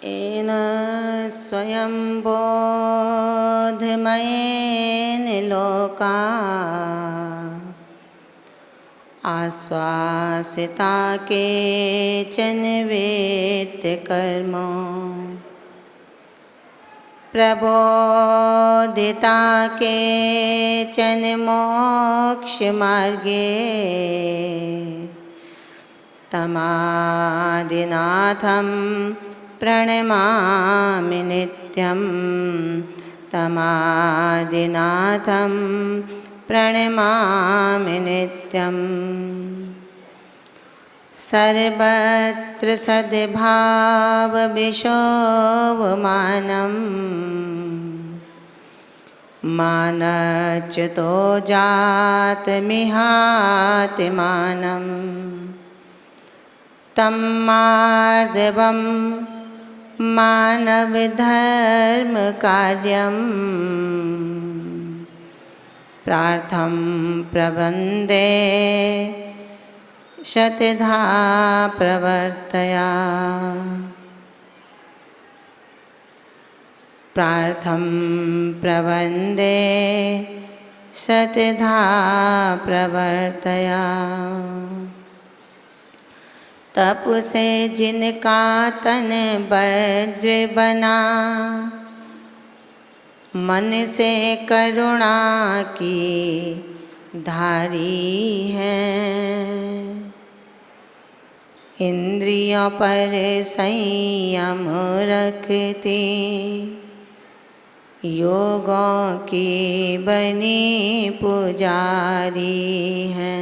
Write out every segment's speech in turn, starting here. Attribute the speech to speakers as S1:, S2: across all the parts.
S1: येन स्वयं बोधमयेन लोका आश्वासिता केचन वेत्कर्मो प्रबोधिता केचन मोक्षमार्गे तमादिनाथं प्रणमामि नित्यं तमादिनाथं प्रणमामि नित्यं। सर्वत्र सद्भावविशोभमानं मानच्युतो जातमिहातिमानं तं मार्दवं मानवधर्मकार्यं प्रार्थं प्रवन्दे शतधा प्रवर्तया। प्रार्थं प्रवन्दे शतधा प्रवर्तया। तप से जिनका तन वज्र बना, मन से करुणा की धारी है। इंद्रियों पर संयम रखती, योगों की बनी पुजारी है।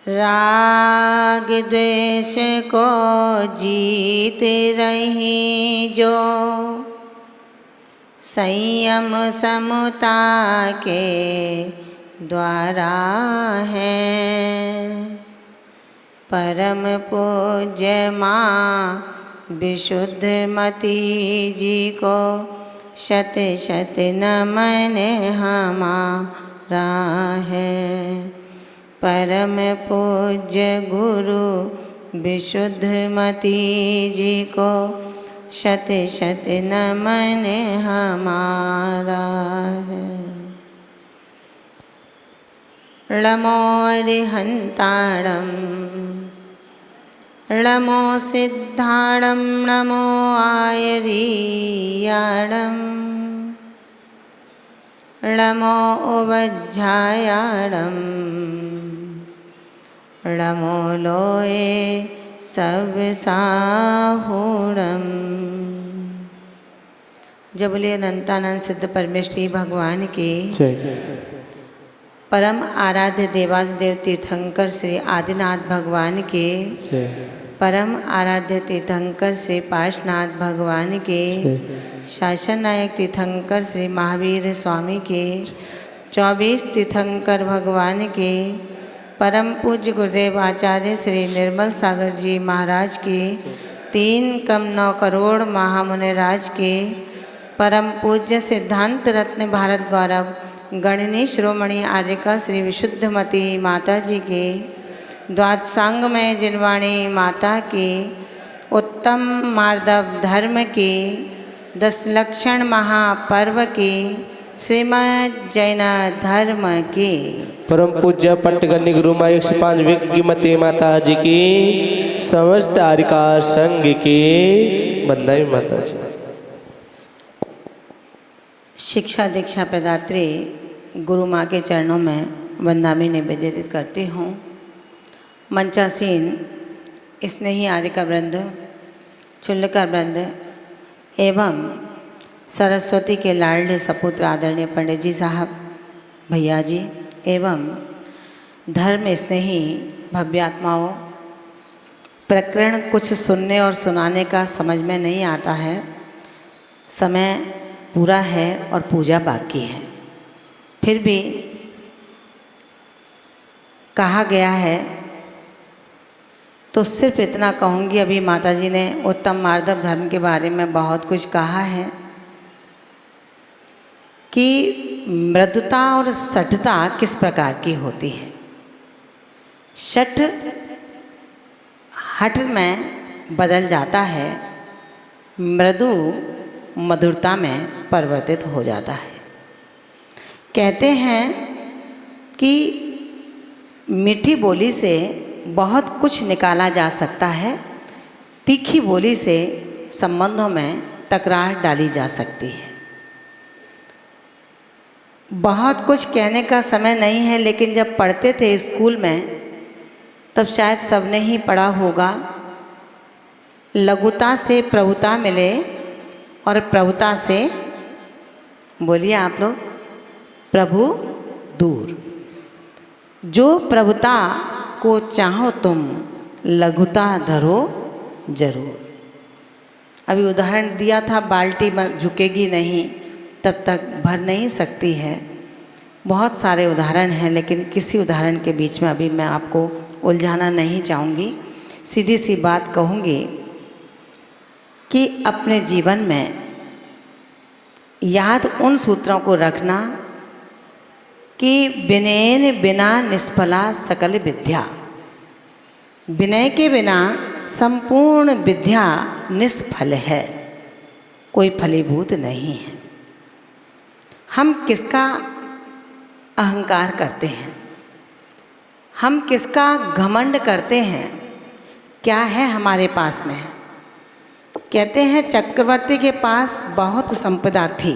S1: राग द्वेष को जीत रही जो, संयम समता के द्वारा है। परम पूज्य माँ विशुद्धमती जी को शत शत नमन हमारा है। परम पूज्य गुरु विशुद्धमती जी को शत शत नमन हमारा है। नमो अरिहंताणं नमो सिद्धाणं नमो आयरीयाणं नमो उवज्झायाणं नमो लोये सर्वसाहूणं। जब बोलिए अनंतानंद सिद्ध परमेश्वरी भगवान की परम आराध्य देवादिदेव तीर्थंकर श्री आदिनाथ भगवान के, परम आराध्य तीर्थंकर श्री पार्श्वनाथ भगवान के, शासन नायक तीर्थंकर श्री महावीर स्वामी के, 24 तीर्थंकर भगवान के, परम पूज्य गुरुदेव आचार्य श्री निर्मल सागर जी महाराज के, 3 करोड़ महामुनिराज के, परम पूज्य सिद्धांत रत्न भारत गौरव गणनी शिरोमणि आर्यका श्री विशुद्धमती माता जी के, द्वादशांग में जिनवाणी माता के, उत्तम मार्दव धर्म के, 10 लक्षण महापर्व के, श्रीमद् जैन धर्म के,
S2: परम पूज्य पट्टगन्नी गुरु माँ 105 विज्ञमती माता जी की, समस्त आर्यका संघ की बंदाई माता जी।
S1: शिक्षा दीक्षा प्रदात्री गुरु माँ के चरणों में वंदामी निवेदित करती हूँ। मंचासीन स्नेही आर्यका वृंद, चुल्लकर वृंद एवं सरस्वती के लाडले सपुत्र आदरणीय पंडित जी साहब, भैया जी एवं धर्म स्नेही भव्यात्माओं, प्रकरण कुछ सुनने और सुनाने का समझ में नहीं आता है। समय पूरा है और पूजा बाकी है, फिर भी कहा गया है तो सिर्फ इतना कहूँगी। अभी माताजी ने उत्तम मार्दव धर्म के बारे में बहुत कुछ कहा है कि मृदुता और सठता किस प्रकार की होती है। शठ हठ में बदल जाता है, मृदु मधुरता में परिवर्तित हो जाता है। कहते हैं कि मीठी बोली से बहुत कुछ निकाला जा सकता है, तीखी बोली से संबंधों में तकरार डाली जा सकती है। बहुत कुछ कहने का समय नहीं है, लेकिन जब पढ़ते थे स्कूल में तब शायद सबने ही पढ़ा होगा, लघुता से प्रभुता मिले और प्रभुता से, बोलिए आप लोग, प्रभु दूर। जो प्रभुता को चाहो तुम, लघुता धरो जरूर। अभी उदाहरण दिया था, बाल्टी झुकेगी नहीं तब तक भर नहीं सकती है। बहुत सारे उदाहरण हैं, लेकिन किसी उदाहरण के बीच में अभी मैं आपको उलझाना नहीं चाहूँगी। सीधी सी बात कहूँगी कि अपने जीवन में याद उन सूत्रों को रखना कि विनयेन बिना निष्फला सकल विद्या। विनय के बिना संपूर्ण विद्या निष्फल है, कोई फलीभूत नहीं है। हम किसका अहंकार करते हैं, हम किसका घमंड करते हैं, क्या है हमारे पास में। कहते हैं चक्रवर्ती के पास बहुत संपदा थी,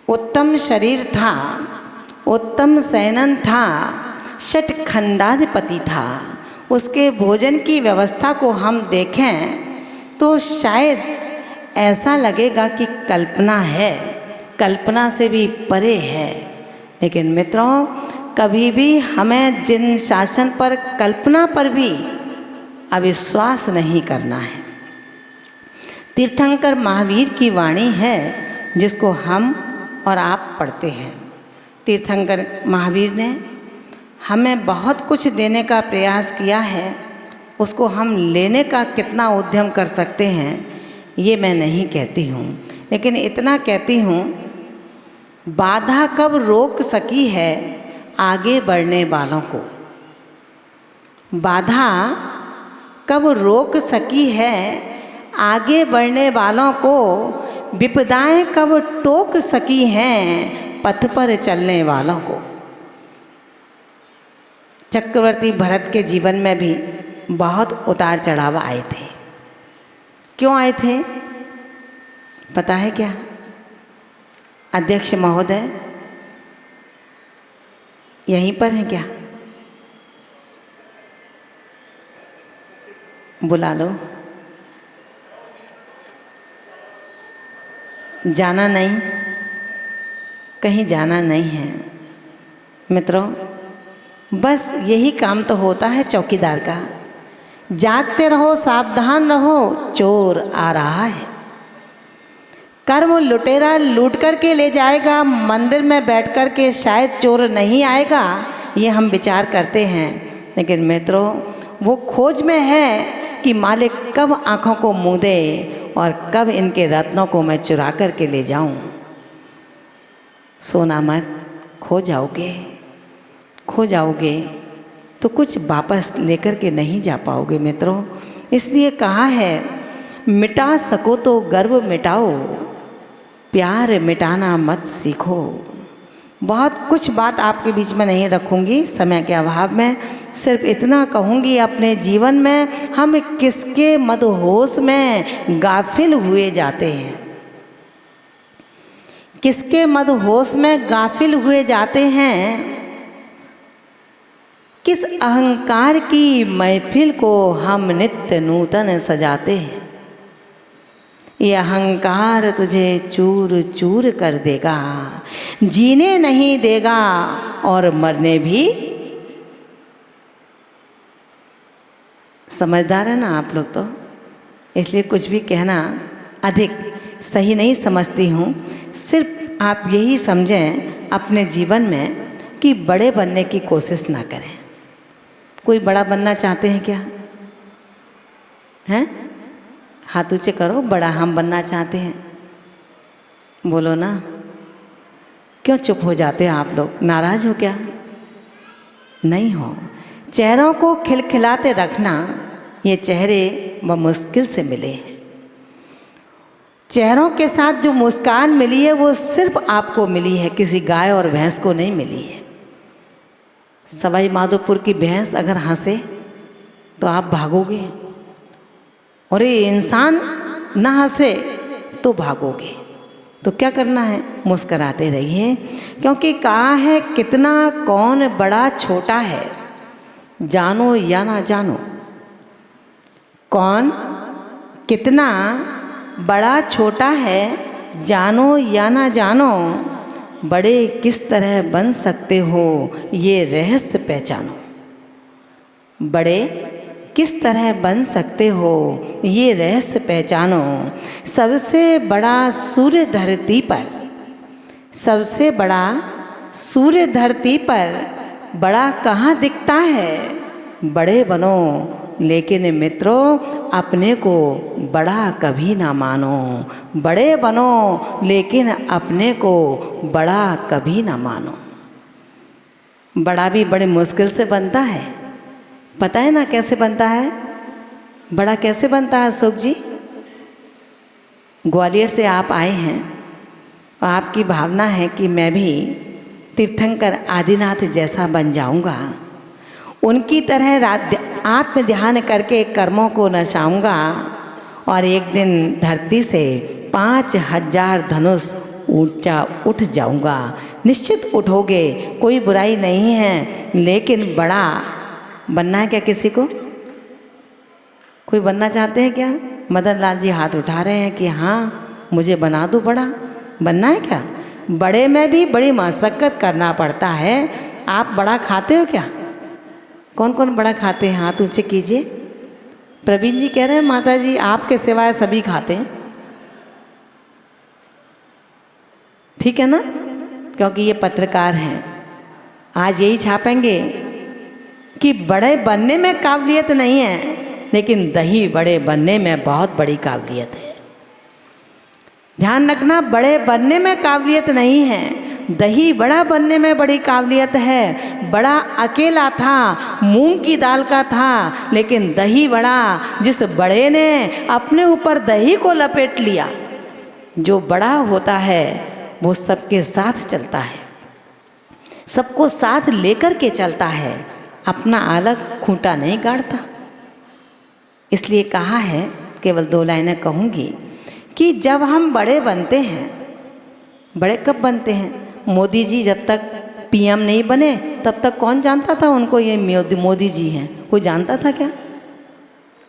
S1: उत्तम शरीर था, उत्तम सैनन था, षटखंडाधिपति था। उसके भोजन की व्यवस्था को हम देखें तो शायद ऐसा लगेगा कि कल्पना है, कल्पना से भी परे है। लेकिन मित्रों, कभी भी हमें जिन शासन पर, कल्पना पर भी अविश्वास नहीं करना है। तीर्थंकर महावीर की वाणी है जिसको हम और आप पढ़ते हैं। तीर्थंकर महावीर ने हमें बहुत कुछ देने का प्रयास किया है, उसको हम लेने का कितना उद्यम कर सकते हैं ये मैं नहीं कहती हूँ, लेकिन इतना कहती हूँ, बाधा कब रोक सकी है आगे बढ़ने वालों को। बाधा कब रोक सकी है आगे बढ़ने वालों को, विपदाएं कब टोक सकी हैं पथ पर चलने वालों को। चक्रवर्ती भरत के जीवन में भी बहुत उतार चढ़ाव आए थे। क्यों आए थे पता है क्या अध्यक्ष महोदय? यहीं पर है क्या? बुला लो। जाना नहीं, कहीं जाना नहीं है मित्रों। बस यही काम तो होता है चौकीदार का। जागते रहो, सावधान रहो, चोर आ रहा है। कर्म लुटेरा लूट करके ले जाएगा, मंदिर में बैठ कर के शायद चोर नहीं आएगा, ये हम विचार करते हैं। लेकिन मित्रों, वो खोज में है कि मालिक कब आँखों को मूंद दे और कब इनके रत्नों को मैं चुरा कर के ले जाऊं। सोना मत, खो जाओगे, खो जाओगे तो कुछ वापस लेकर के नहीं जा पाओगे मित्रों। इसलिए कहा है, मिटा सको तो गर्व मिटाओ, प्यार मिटाना मत सीखो। बहुत कुछ बात आपके बीच में नहीं रखूंगी समय के अभाव में, सिर्फ इतना कहूंगी, अपने जीवन में हम किसके मदहोश में गाफिल हुए जाते हैं, किसके मदहोश में गाफिल हुए जाते हैं। किस अहंकार की महफिल को हम नित्य नूतन सजाते हैं। ये अहंकार तुझे चूर चूर कर देगा, जीने नहीं देगा और मरने भी। समझदार है ना आप लोग तो, इसलिए कुछ भी कहना अधिक सही नहीं समझती हूँ। सिर्फ आप यही समझें अपने जीवन में कि बड़े बनने की कोशिश ना करें। कोई बड़ा बनना चाहते हैं क्या? हैं? हाथ ऊंचे करो, बड़ा हम बनना चाहते हैं, बोलो ना। क्यों चुप हो जाते हो आप लोग? नाराज हो क्या? नहीं हो। चेहरों को खिलखिलाते रखना ये चेहरे व मुश्किल से मिले हैं। चेहरों के साथ जो मुस्कान मिली है वो सिर्फ आपको मिली है, किसी गाय और भैंस को नहीं मिली है। सवाई माधोपुर की भैंस अगर हंसे तो आप भागोगे, और ये इंसान ना हंसे तो भागोगे। तो क्या करना है? मुस्कराते रहिए, क्योंकि कहा है कितना कौन बड़ा छोटा है, जानो या ना जानो। कौन कितना बड़ा छोटा है, जानो या ना जानो। बड़े किस तरह बन सकते हो, ये रहस्य पहचानो। बड़े किस तरह बन सकते हो, ये रहस्य पहचानो। सबसे बड़ा सूर्य धरती पर, सबसे बड़ा सूर्य धरती पर बड़ा कहाँ दिखता है। बड़े बनो लेकिन मित्रों अपने को बड़ा कभी ना मानो। बड़े बनो लेकिन अपने को बड़ा कभी ना मानो। बड़ा भी बड़े मुश्किल से बनता है, पता है ना कैसे बनता है? बड़ा कैसे बनता है अशोक जी? ग्वालियर से आप आए हैं और आपकी भावना है कि मैं भी तीर्थंकर आदिनाथ जैसा बन जाऊंगा, उनकी तरह आत्म ध्यान करके कर्मों को नचाऊंगा और एक दिन धरती से 5000 धनुष ऊंचा उठ जाऊंगा। निश्चित उठोगे, कोई बुराई नहीं है, लेकिन बड़ा बनना है क्या किसी को? कोई बनना चाहते हैं क्या? मदन लाल जी हाथ उठा रहे हैं कि हाँ मुझे बना दो बड़ा। बनना है क्या? बड़े में भी बड़ी मशक्कत करना पड़ता है। आप बड़ा खाते हो क्या? कौन कौन बड़ा खाते हैं? हाथ ऊंचे कीजिए। प्रवीण जी कह रहे हैं माता जी आपके सिवाय सभी खाते हैं। ठीक है ना? क्योंकि ये पत्रकार हैं, आज यही छापेंगे कि बड़े बनने में काबिलियत नहीं है, लेकिन दही बड़े बनने में बहुत बड़ी काबिलियत है। ध्यान रखना, बड़े बनने में काबिलियत नहीं है, दही बड़ा बनने में बड़ी काबिलियत है। बड़ा अकेला था, मूंग की दाल का था, लेकिन दही बड़ा, जिस बड़े ने अपने ऊपर दही को लपेट लिया। जो बड़ा होता है वो सबके साथ चलता है, सबको साथ लेकर के चलता है, अपना अलग खूंटा नहीं गाड़ता। इसलिए कहा है, केवल 2 लाइनें कहूँगी, कि जब हम बड़े बनते हैं, बड़े कब बनते हैं? मोदी जी जब तक पीएम नहीं बने तब तक कौन जानता था उनको ये मोदी जी हैं? कोई जानता था क्या?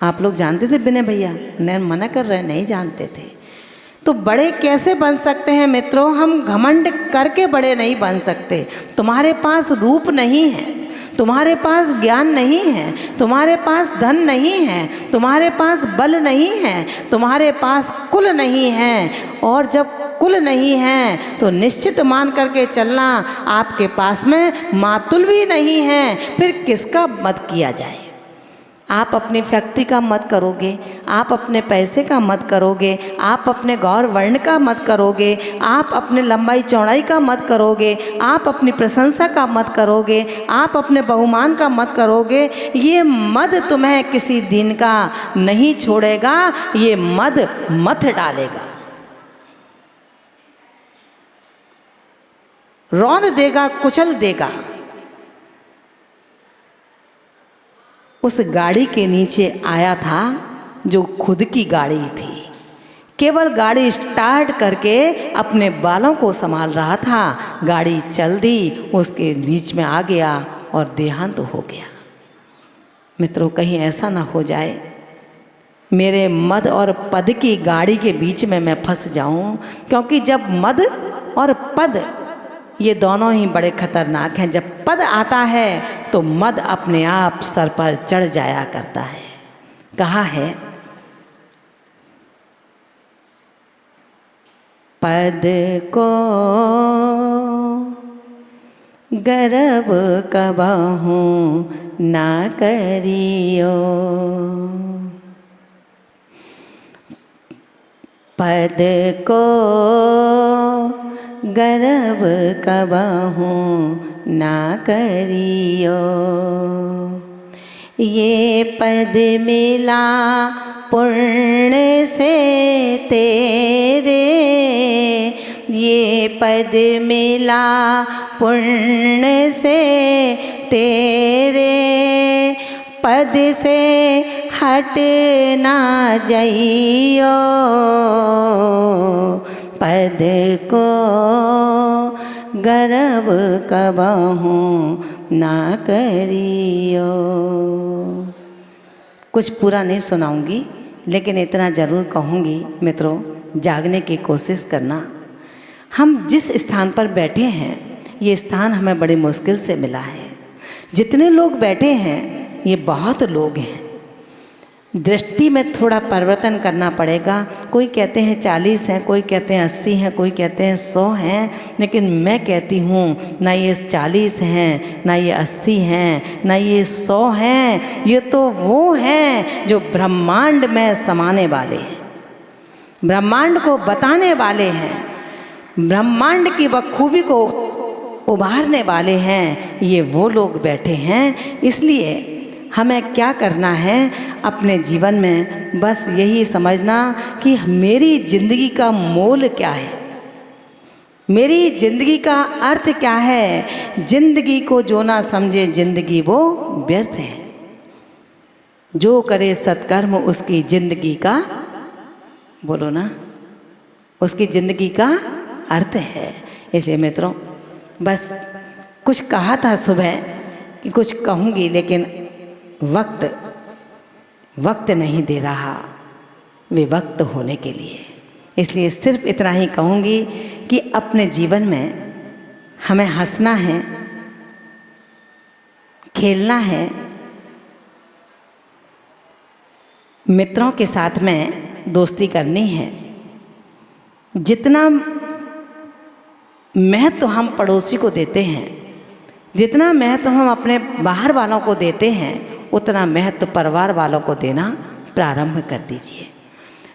S1: आप लोग जानते थे? विनय भैया नहीं मना कर रहे, नहीं जानते थे। तो बड़े कैसे बन सकते हैं मित्रों? हम घमंड करके बड़े नहीं बन सकते। तुम्हारे पास रूप नहीं है, तुम्हारे पास ज्ञान नहीं है, तुम्हारे पास धन नहीं है, तुम्हारे पास बल नहीं है, तुम्हारे पास कुल नहीं है। और जब कुल नहीं है तो निश्चित मान करके चलना आपके पास में मातुल भी नहीं है, फिर किसका मत किया जाए? आप अपनी फैक्ट्री का मत करोगे, आप अपने पैसे का मत करोगे, आप अपने गौर वर्ण का मत करोगे, आप अपने लंबाई चौड़ाई का मत करोगे, आप अपनी प्रशंसा का मत करोगे, आप अपने बहुमान का मत करोगे। ये मद तुम्हें किसी दिन का नहीं छोड़ेगा, ये मद मत डालेगा, रौंद देगा, कुचल देगा। उस गाड़ी के नीचे आया था जो खुद की गाड़ी थी, केवल गाड़ी स्टार्ट करके अपने बालों को संभाल रहा था। गाड़ी चल दी, उसके बीच में आ गया और देहांत हो गया। मित्रों, कहीं ऐसा ना हो जाए मेरे मद और पद की गाड़ी के बीच में मैं फंस जाऊं, क्योंकि जब मद और पद ये दोनों ही बड़े खतरनाक हैं। जब पद आता है तो मद अपने आप सर पर चढ़ जाया करता है। कहा है, पद को गर्व कबहू ना करियो, पद को गर्व कबहू ना करियो। ये पद मिला पुण्य से तेरे, ये पद मिला पुण्य से तेरे, पद से हट ना जाइयो, पद को गर्व कबहू ना करियो। कुछ पूरा नहीं सुनाऊंगी, लेकिन इतना ज़रूर कहूँगी मित्रों, जागने की कोशिश करना। हम जिस स्थान पर बैठे हैं, ये स्थान हमें बड़ी मुश्किल से मिला है। जितने लोग बैठे हैं ये बहुत लोग हैं। दृष्टि में थोड़ा परिवर्तन करना पड़ेगा। कोई कहते हैं 40 हैं, कोई कहते हैं 80 हैं, कोई कहते हैं 100 हैं, लेकिन मैं कहती हूँ ना ये 40 हैं, ना ये 80 हैं, ना ये 100 हैं। ये तो वो हैं जो ब्रह्मांड में समाने वाले हैं, ब्रह्मांड को बताने वाले हैं, ब्रह्मांड की बखूबी को उभारने वाले हैं। ये वो लोग बैठे हैं। इसलिए हमें क्या करना है अपने जीवन में, बस यही समझना कि मेरी ज़िंदगी का मोल क्या है, मेरी ज़िंदगी का अर्थ क्या है। ज़िंदगी को जो ना समझे ज़िंदगी वो व्यर्थ है। जो करे सत्कर्म उसकी ज़िंदगी का, बोलो ना, उसकी ज़िंदगी का अर्थ है। इसे मित्रों, बस कुछ कहा था सुबह कि कुछ कहूँगी, लेकिन वक्त नहीं दे रहा विभक्त होने के लिए। इसलिए सिर्फ इतना ही कहूँगी कि अपने जीवन में हमें हंसना है, खेलना है, मित्रों के साथ में दोस्ती करनी है। जितना महत्व हम पड़ोसी को देते हैं, जितना महत्व हम अपने बाहर वालों को देते हैं, उतना महत्व परिवार वालों को देना प्रारंभ कर दीजिए।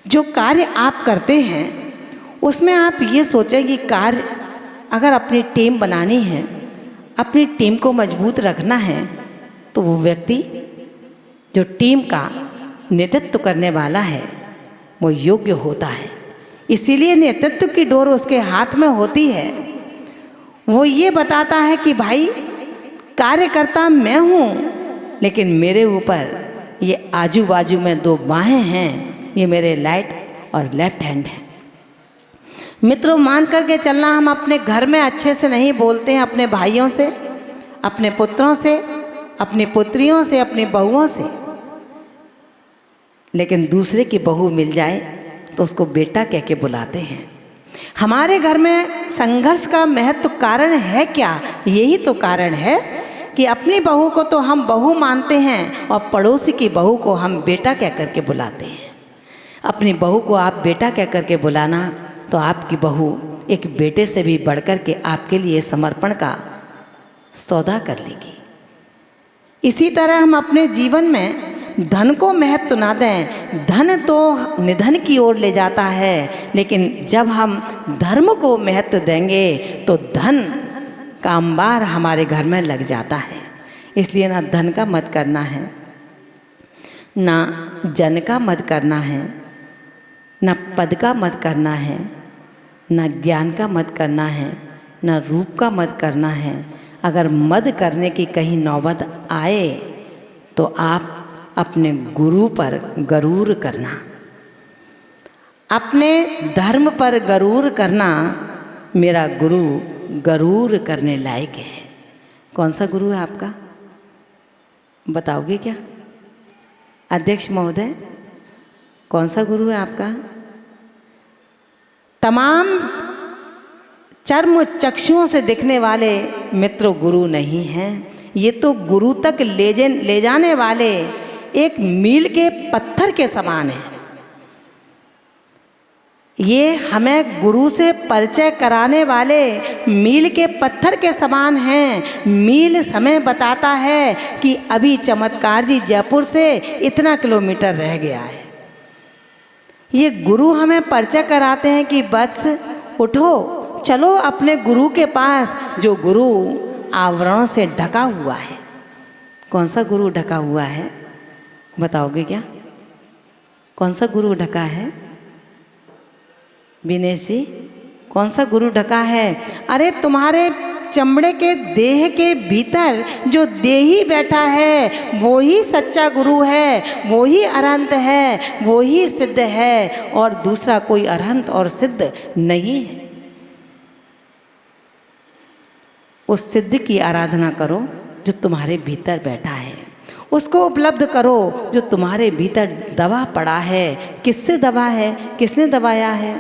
S1: जो कार्य आप करते हैं उसमें आप ये सोचें कि कार्य अगर अपनी टीम बनानी है, अपनी टीम को मजबूत रखना है, तो वो व्यक्ति जो टीम का नेतृत्व करने वाला है वो योग्य होता है। इसीलिए नेतृत्व की डोर उसके हाथ में होती है। वो ये बताता है कि भाई कार्यकर्ता मैं हूँ, लेकिन मेरे ऊपर ये आजू बाजू में 2 बाहें हैं, ये मेरे राइट और लेफ्ट हैंड हैं। मित्रों, मान करके चलना, हम अपने घर में अच्छे से नहीं बोलते हैं अपने भाइयों से, अपने पुत्रों से, अपनी पुत्रियों से, अपनी बहुओं से, लेकिन दूसरे की बहू मिल जाए तो उसको बेटा कह के बुलाते हैं। हमारे घर में संघर्ष का महत्व कारण है क्या? यही तो कारण है कि अपनी बहू को तो हम बहू मानते हैं और पड़ोसी की बहू को हम बेटा कह करके बुलाते हैं। अपनी बहू को आप बेटा कह करके बुलाना तो आपकी बहू एक बेटे से भी बढ़कर के आपके लिए समर्पण का सौदा कर लेगी। इसी तरह हम अपने जीवन में धन को महत्व ना दें। धन तो निधन की ओर ले जाता है, लेकिन जब हम धर्म को महत्व देंगे तो धन का अंबार हमारे घर में लग जाता है। इसलिए ना धन का मत करना है, ना जन का मत करना है, ना पद का मत करना है, ना ज्ञान का मत करना है, ना रूप का मत करना है। अगर मद करने की कहीं नौबत आए तो आप अपने गुरु पर गरूर करना, अपने धर्म पर गरूर करना। मेरा गुरु गरूर करने लायक है। कौन सा गुरु है आपका, बताओगे क्या अध्यक्ष महोदय? कौन सा गुरु है आपका? तमाम चर्म चक्षुओं से दिखने वाले मित्र गुरु नहीं हैं। ये तो गुरु तक ले जाने वाले एक मील के पत्थर के समान है। ये हमें गुरु से परिचय कराने वाले मील के पत्थर के समान हैं। मील समय बताता है कि अभी चमत्कार जी जयपुर से इतना किलोमीटर रह गया है। ये गुरु हमें परिचय कराते हैं कि बस उठो, चलो अपने गुरु के पास, जो गुरु आवरणों से ढका हुआ है। कौन सा गुरु ढका हुआ है, बताओगे क्या? कौन सा गुरु ढका है विनेश जी? कौन सा गुरु ढका है? अरे तुम्हारे चमड़े के देह के भीतर जो देही बैठा है वो ही सच्चा गुरु है, वो ही अरहंत है, वो ही सिद्ध है, और दूसरा कोई अरहंत और सिद्ध नहीं है। उस सिद्ध की आराधना करो जो तुम्हारे भीतर बैठा है, उसको उपलब्ध करो जो तुम्हारे भीतर दबा पड़ा है। किससे दबा है? किसने दबाया है?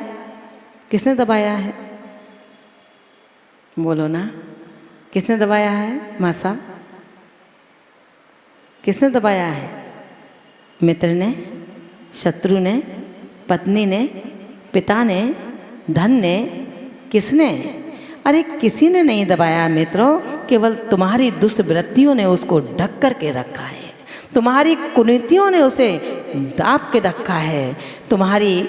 S1: किसने दबाया है? बोलो ना, किसने दबाया है? मासा, किसने दबाया है? मित्र ने, शत्रु ने, पत्नी ने, पिता ने, धन ने, किसने? अरे किसी ने नहीं दबाया मित्रों, केवल तुम्हारी दुष्वृत्तियों ने उसको ढक कर के रखा है, तुम्हारी कुनीतियों ने उसे दाब के रखा है, तुम्हारी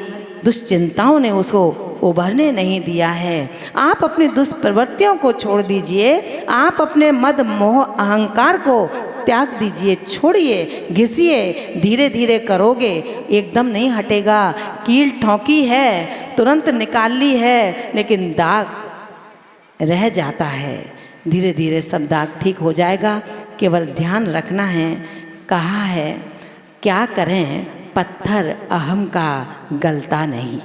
S1: दुश्चिंताओं ने उसको उभरने नहीं दिया है। आप अपनी दुष्प्रवृत्तियों को छोड़ दीजिए, आप अपने मद मोह अहंकार को त्याग दीजिए, छोड़िए, घिसिए, धीरे धीरे करोगे, एकदम नहीं हटेगा। कील ठोकी है, तुरंत निकाल ली है, लेकिन दाग रह जाता है। धीरे धीरे सब दाग ठीक हो जाएगा। केवल ध्यान रखना है, कहा है क्या करें, पत्थर अहम का गलता नहीं।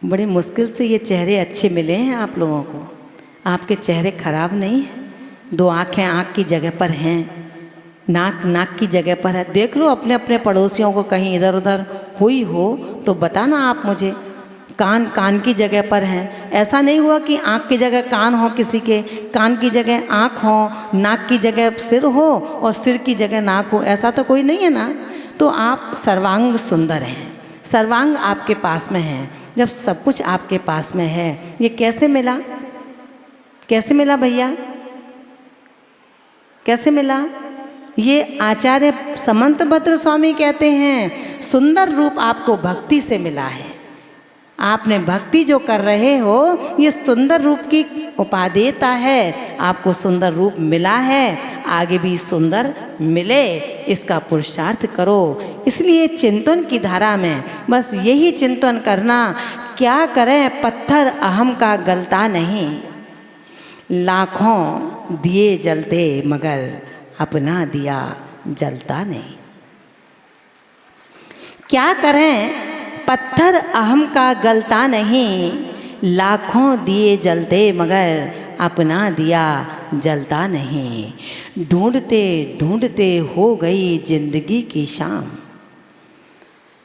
S1: बड़ी मुश्किल से ये चेहरे अच्छे मिले हैं आप लोगों को, आपके चेहरे खराब नहीं हैं। 2 आँखें आँख की जगह पर हैं, नाक नाक की जगह पर है। देख लो अपने अपने पड़ोसियों को, कहीं इधर उधर हुई हो तो बताना आप मुझे। कान कान की जगह पर हैं, ऐसा नहीं हुआ कि आँख की जगह कान हो किसी के, कान की जगह आँख हो, नाक की जगह सिर हो और सिर की जगह नाक हो, ऐसा तो कोई नहीं है ना। तो आप सर्वांग सुंदर हैं, सर्वांग आपके पास में है। जब सब कुछ आपके पास में है, ये कैसे मिला? कैसे मिला भैया? कैसे मिला? ये आचार्य समंतभद्र स्वामी कहते हैं, सुंदर रूप आपको भक्ति से मिला है। आपने भक्ति जो कर रहे हो, ये सुंदर रूप की उपादेयता है। आपको सुंदर रूप मिला है, आगे भी सुंदर मिले, इसका पुरुषार्थ करो। इसलिए चिंतन की धारा में बस यही चिंतन करना, क्या करें, पत्थर अहम का गलता नहीं। लाखों दिए जलते मगर अपना दिया जलता नहीं। क्या करें, पत्थर अहम का गलता नहीं। लाखों दिए जलते मगर अपना दिया जलता नहीं। ढूंढते ढूंढते हो गई जिंदगी की शाम,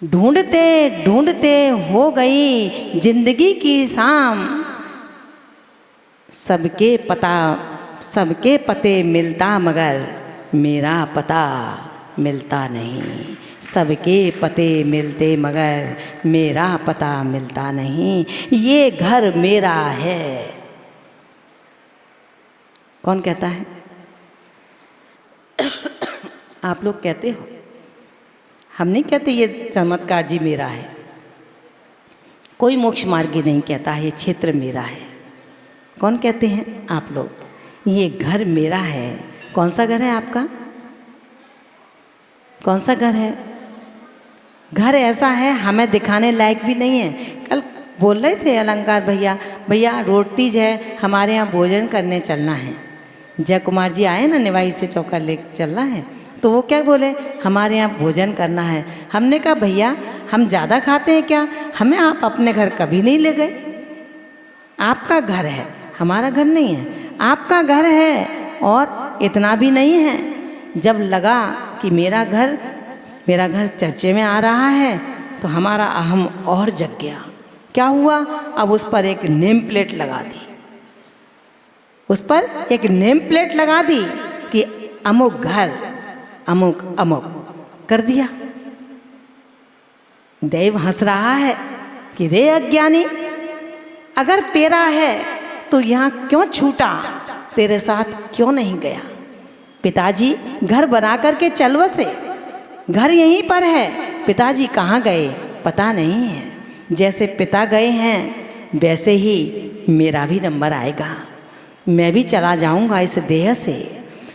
S1: ढूंढते ढूंढते हो गई जिंदगी की शाम। सबके पते मिलता मगर मेरा पता मिलता नहीं। सबके पते मिलते मगर मेरा पता मिलता नहीं। ये घर मेरा है। कौन कहता है? आप लोग कहते हो, हम नहीं कहते ये चमत्कार जी मेरा है। कोई मोक्ष मार्गी नहीं कहता है ये क्षेत्र मेरा है। कौन कहते हैं? आप लोग। ये घर मेरा है। कौन सा घर है आपका? कौन सा घर है? घर ऐसा है हमें दिखाने लायक भी नहीं है। कल बोल रहे थे अलंकार भैया, भैया रोटीज है, हमारे यहाँ भोजन करने चलना है। जय कुमार जी आए ना, निवाई से चौका ले चलना है, तो वो क्या बोले, हमारे यहाँ भोजन करना है। हमने कहा भैया हम ज़्यादा खाते हैं क्या, हमें आप अपने घर कभी नहीं ले गए। आपका घर है, हमारा घर नहीं है। आपका घर है और इतना भी नहीं है। जब लगा कि मेरा घर चर्चे में आ रहा है तो हमारा अहम और जग गया। क्या हुआ? अब उस पर एक नेम प्लेट लगा दी, उस पर एक नेम प्लेट लगा दी कि अमुक घर अमुक अमुक कर दिया। देव हंस रहा है कि रे अज्ञानी, अगर तेरा है तो यहाँ क्यों छूटा, तेरे साथ क्यों नहीं गया। पिताजी घर बना करके चल बसे, घर यहीं पर है, पिताजी कहाँ गए पता नहीं है। जैसे पिता गए हैं वैसे ही मेरा भी नंबर आएगा। मैं भी चला जाऊंगा इस देह से।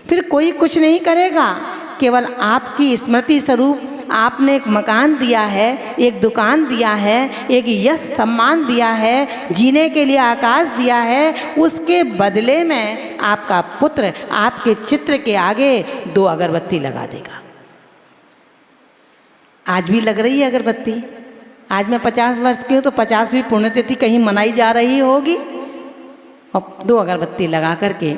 S1: फिर कोई कुछ नहीं करेगा, केवल आपकी स्मृति स्वरूप आपने एक मकान दिया है, एक दुकान दिया है, एक यश सम्मान दिया है, जीने के लिए आकाश दिया है, उसके बदले में आपका पुत्र आपके चित्र के आगे 2 अगरबत्ती लगा देगा। आज भी लग रही है अगरबत्ती। आज मैं 50 वर्ष की हूँ तो 50वीं पुण्यतिथि कहीं मनाई जा रही होगी और 2 अगरबत्ती लगा करके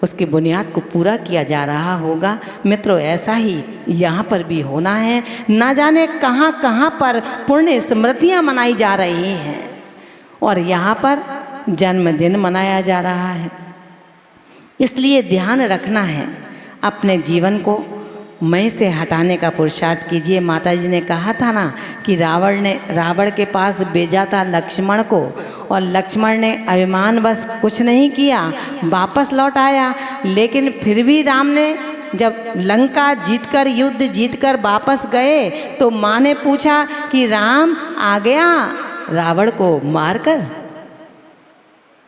S1: उसकी बुनियाद को पूरा किया जा रहा होगा। मित्रों, ऐसा ही यहाँ पर भी होना है। ना जाने कहाँ कहाँ पर पुण्य स्मृतियाँ मनाई जा रही हैं और यहाँ पर जन्मदिन मनाया जा रहा है। इसलिए ध्यान रखना है, अपने जीवन को मैं से हटाने का पुरुषार्थ कीजिए। माता जी ने कहा था ना कि रावण के पास भेजा था लक्ष्मण को और लक्ष्मण ने अभिमान बस कुछ नहीं किया, वापस लौट आया। लेकिन फिर भी राम ने जब लंका जीतकर युद्ध जीतकर वापस गए तो माँ ने पूछा कि राम आ गया रावण को मारकर?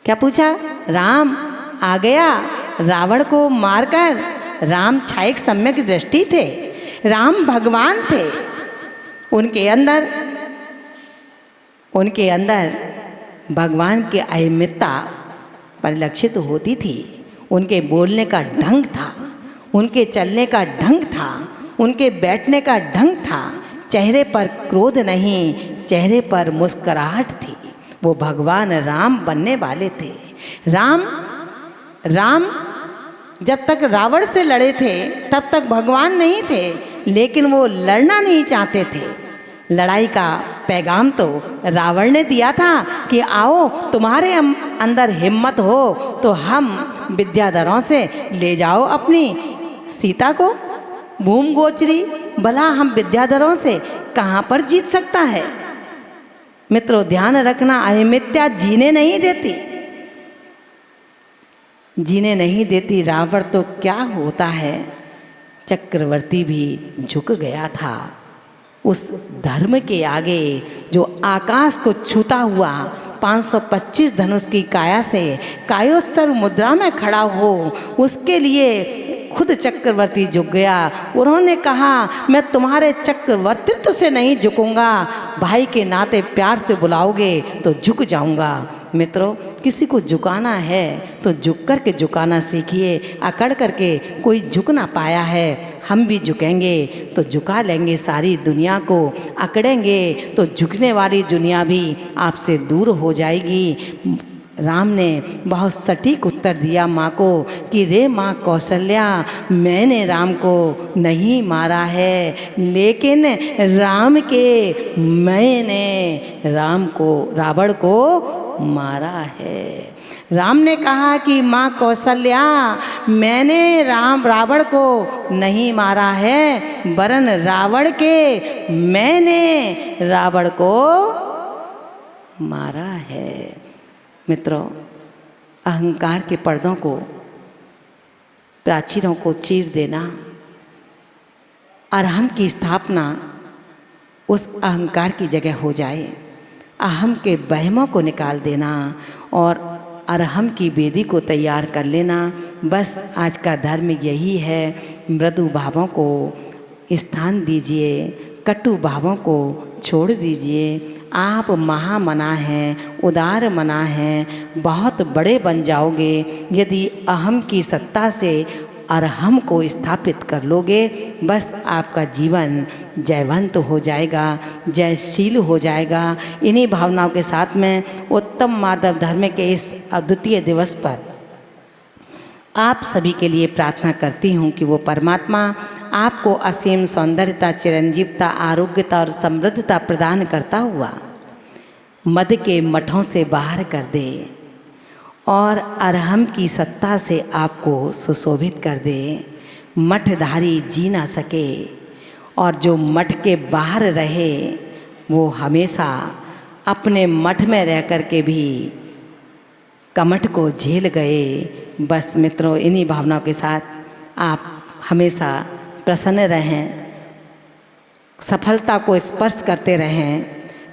S1: क्या पूछा? राम आ गया रावण को मारकर? राम छायक सम्यक दृष्टि थे, राम भगवान थे। उनके अंदर भगवान की अहिमियता परिलक्षित होती थी। उनके बोलने का ढंग था, उनके चलने का ढंग था, उनके बैठने का ढंग था। चेहरे पर क्रोध नहीं, चेहरे पर मुस्कुराहट थी। वो भगवान राम बनने वाले थे। राम जब तक रावण से लड़े थे तब तक भगवान नहीं थे, लेकिन वो लड़ना नहीं चाहते थे। लड़ाई का पैगाम तो रावण ने दिया था कि आओ तुम्हारे अंदर हिम्मत हो तो हम विद्याधरों से ले जाओ अपनी सीता को भूम गोचरी। भला हम विद्याधरों से कहाँ पर जीत सकता है? मित्रों, ध्यान रखना, अहिमित्या जीने नहीं देती, जीने नहीं देती। रावण तो क्या होता है, चक्रवर्ती भी झुक गया था उस धर्म के आगे जो आकाश को छूता हुआ 525 धनुष की काया से कायोत्सर्ग मुद्रा में खड़ा हो, उसके लिए खुद चक्रवर्ती झुक गया। उन्होंने कहा मैं तुम्हारे चक्रवर्तित्व से नहीं झुकूंगा, भाई के नाते प्यार से बुलाओगे तो झुक जाऊंगा। मित्रों, किसी को झुकाना है तो झुक कर के झुकाना सीखिए। अकड़ करके कोई झुक ना पाया है, हम भी झुकेंगे तो झुका लेंगे सारी दुनिया को। अकड़ेंगे तो झुकने वाली दुनिया भी आपसे दूर हो जाएगी। राम ने बहुत सटीक उत्तर दिया माँ को कि रे माँ कौशल्या, मैंने राम को नहीं मारा है, लेकिन मैंने रावण को मारा है। राम ने कहा कि माँ कौशल्या, मैंने रावण को नहीं मारा है, वरन मैंने रावण को मारा है। मित्रों, अहंकार के पर्दों को, प्राचीरों को चीर देना, अरहम की स्थापना उस अहंकार की जगह हो जाए। अहम के वहमों को निकाल देना और अरहम की वेदी को तैयार कर लेना। बस आज का धर्म यही है। मृदु भावों को स्थान दीजिए, कटु भावों को छोड़ दीजिए। आप महामना हैं, उदार मना हैं, बहुत बड़े बन जाओगे यदि अहम की सत्ता से अरहम को स्थापित कर लोगे। बस आपका जीवन जयवंत हो जाएगा, जयशील हो जाएगा। इन्हीं भावनाओं के साथ में उत्तम माधव धर्म के इस अद्वितीय दिवस पर आप सभी के लिए प्रार्थना करती हूँ कि वो परमात्मा आपको असीम सौंदर्यता, चिरंजीवता, आरोग्यता और समृद्धता प्रदान करता हुआ मद के मठों से बाहर कर दे और अरहम की सत्ता से आपको सुशोभित कर दे। मठधारी जी ना सके और जो मठ के बाहर रहे वो हमेशा अपने मठ में रह कर के भी कमठ को झेल गए। बस मित्रों, इन्हीं भावनाओं के साथ आप हमेशा प्रसन्न रहें, सफलता को स्पर्श करते रहें,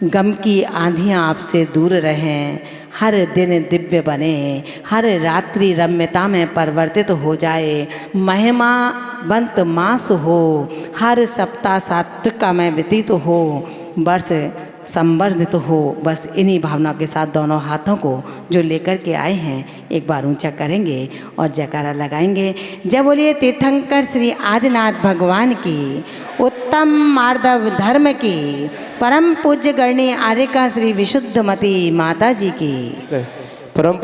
S1: गम की आंधियाँ आपसे दूर रहें, हर दिन दिव्य बने, हर रात्रि रम्यता में परिवर्तित हो जाए, महिमावंत मास हो, हर सप्ताह सात्विका में व्यतीत हो, वर्ष संवर्धित हो। बस इन्हीं भावनाओं के साथ दोनों हाथों को जो लेकर के आए हैं एक बार ऊंचा करेंगे और जयकारा लगाएंगे। जय बोलिए तीर्थंकर श्री आदिनाथ भगवान की, उत्तम मार्दव धर्म की, परम पूज्य गणनीय आर्यका श्री विशुद्धमती माता जी की।
S2: परम